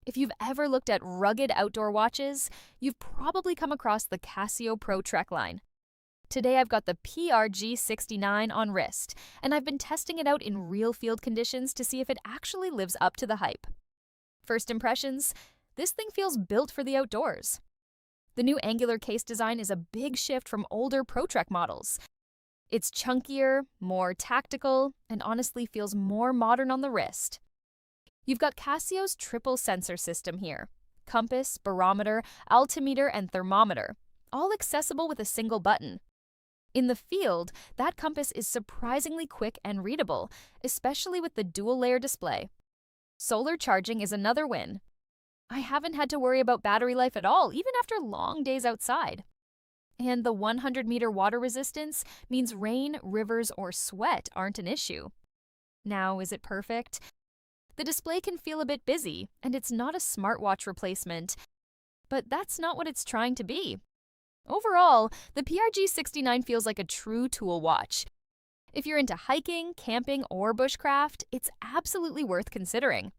If you've ever looked at rugged outdoor watches, you've probably come across the Casio Pro Trek line. Today I've got the PRG-69 on wrist, and I've been testing it out in real field conditions to see if it actually lives up to the hype. First impressions, this thing feels built for the outdoors. The new angular case design is a big shift from older Pro Trek models. It's chunkier, more tactical, and honestly feels more modern on the wrist. You've got Casio's triple sensor system here: compass, barometer, altimeter, and thermometer, all accessible with a single button. In the field, that compass is surprisingly quick and readable, especially with the dual-layer display. Solar charging is another win. I haven't had to worry about battery life at all, even after long days outside. And the 100-meter water resistance means rain, rivers, or sweat aren't an issue. Now, is it perfect? The display can feel a bit busy, and it's not a smartwatch replacement, but that's not what it's trying to be. Overall, the PRG-69 feels like a true tool watch. If you're into hiking, camping, or bushcraft, it's absolutely worth considering.